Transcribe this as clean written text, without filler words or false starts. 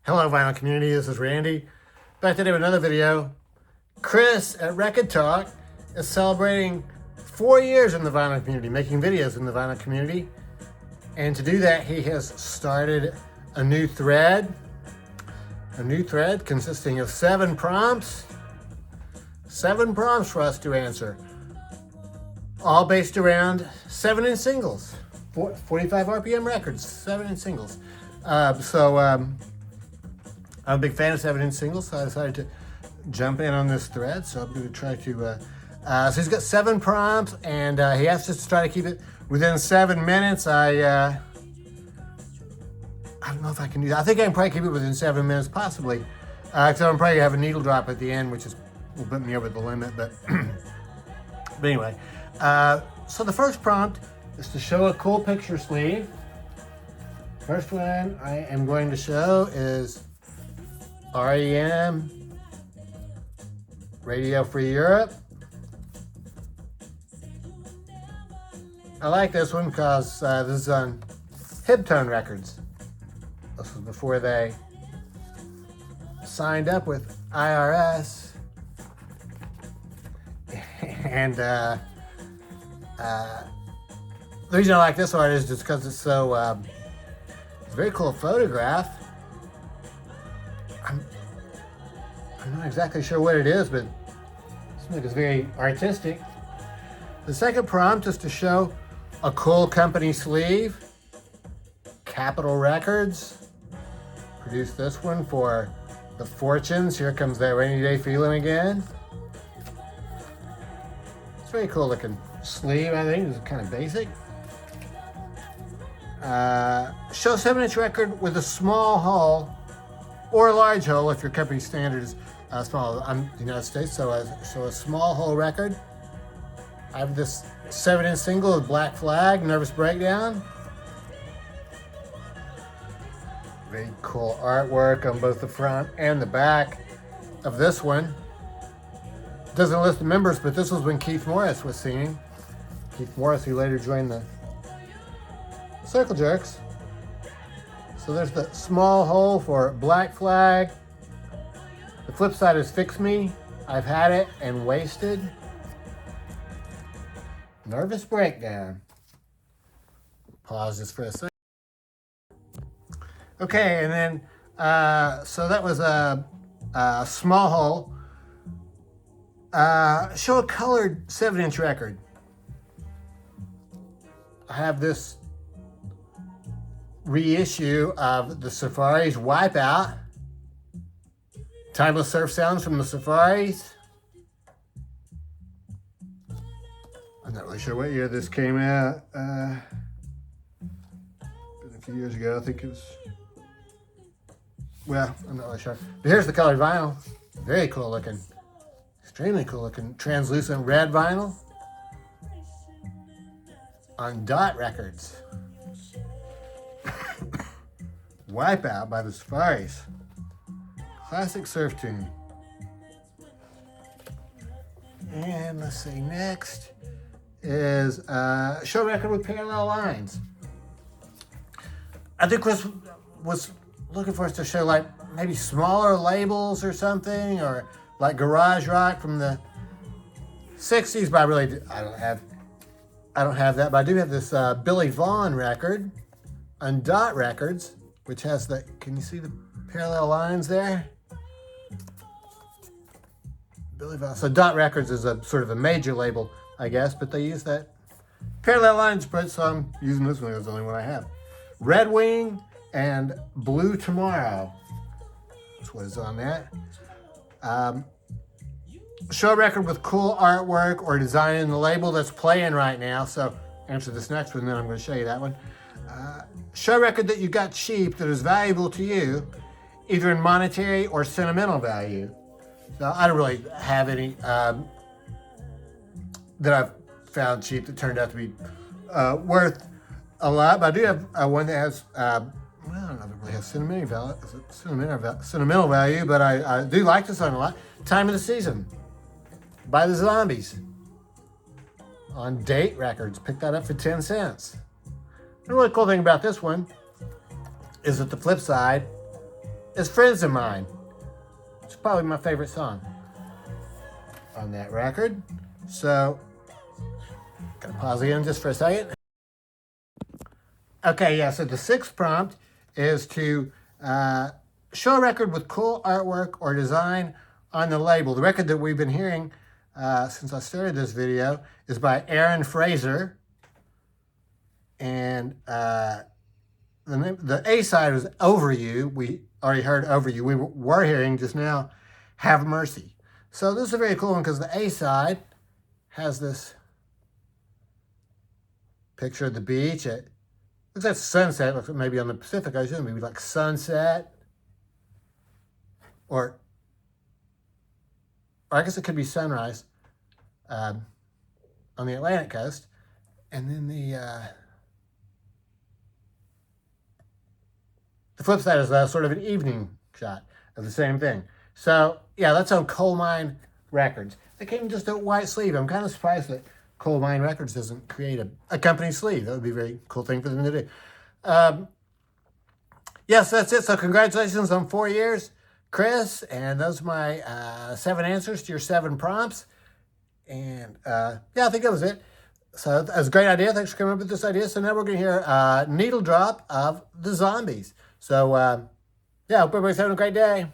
Hello vinyl community, this is Randy. Back today with another video. Chris at Record Talk is celebrating 4 years in the vinyl community, making videos in the vinyl community. And to do that, he has started a new thread consisting of 7 prompts. 7 prompts for us to answer, all based around 7-inch singles, 45 RPM records, 7-inch singles. I'm a big fan of 7-inch singles, so I decided to jump in on this thread. So I'm going to try to, so he's got 7 prompts, and he asked us to try to keep it within 7 minutes. I don't know if I can do that. I think I can probably keep it within 7 minutes, possibly. Because I'm probably have a needle drop at the end, which will put me over the limit, but, but anyway. So the first prompt is to show a cool picture sleeve. First one I am going to show is REM, Radio Free Europe. I like this one because this is on Hiptone Records. This was before they signed up with IRS. And the reason I like this art is just because it's so, it's a very cool photograph. I'm not exactly sure what it is, but it seems like it's very artistic. The second prompt is to show a cool company sleeve. Capitol Records produced this one for the Fortunes. Here comes that rainy day feeling again. It's a very cool looking sleeve, I think. It's kind of basic. Show 7-inch record with a small hole or a large hole if your company standard is small. I'm the United States, so a small hole record. I have this 7-inch single with Black Flag, Nervous Breakdown. Very cool artwork on both the front and the back of this one. Doesn't list the members, but this was when Keith Morris was singing. Keith Morris, who later joined the Circle Jerks. So there's the small hole for Black Flag. The flip side is Fix Me, I've Had It, and Wasted. Nervous Breakdown. Pause just for a second. Okay, and then, so that was a small hole. Show a colored 7-inch record. I have this reissue of the Safaris Wipeout. Timeless surf sounds from the Safaris. I'm not really sure what year this came out. Been a few years ago, I think it was. Well, I'm not really sure. But here's the colored vinyl. Very cool looking. Extremely cool looking. Translucent red vinyl. On Dot Records. Wipeout by the Safaris. Classic surf tune. And let's see, next is show record with parallel lines. I think Chris was looking for us to show like maybe smaller labels or something, or like garage rock from the 60s, but I don't have that, but I do have this Billy Vaughn record on Dot Records, which has the, can you see the parallel lines there? Billy Vaughn. So Dot Records is a sort of a major label, I guess, but they use that parallel line spread, so I'm using this one. It's the only one I have. Red Wing and Blue Tomorrow. That's what is on that. Show a record with cool artwork or design in the label that's playing right now. So answer this next one, then I'm going to show you that one. Show a record that you got cheap that is valuable to you, either in monetary or sentimental value. So I don't really have any that I've found cheap that turned out to be worth a lot. But I do have one that has, well, I don't know if it really has sentimental value, but I do like this one a lot. Time of the Season by the Zombies on Date Records. Picked that up for 10 cents. The really cool thing about this one is that the flip side is Friends of Mine. It's probably my favorite song on that record. So, gonna pause again just for a second. Okay, yeah, so the sixth prompt is to show a record with cool artwork or design on the label. The record that we've been hearing since I started this video is by Aaron Fraser. And the A side was Over You. We already heard Over You. We were hearing just now Have Mercy. So this is a very cool one because the A side has this picture of the beach. It looks like sunset. Looks like maybe on the Pacific Ocean, maybe like sunset. Or I guess it could be sunrise on the Atlantic coast. And then the flip side is sort of an evening shot of the same thing. So, yeah, that's on Coal Mine Records. They came in just a white sleeve. I'm kind of surprised that Coal Mine Records doesn't create a company sleeve. That would be a very cool thing for them to do. Yes, that's it. So congratulations on 4 years, Chris. And those are my 7 answers to your 7 prompts. And, yeah, I think that was it. So that was a great idea. Thanks for coming up with this idea. So now we're going to hear Needle Drop of the Zombies. So, yeah, hope everybody's having a great day.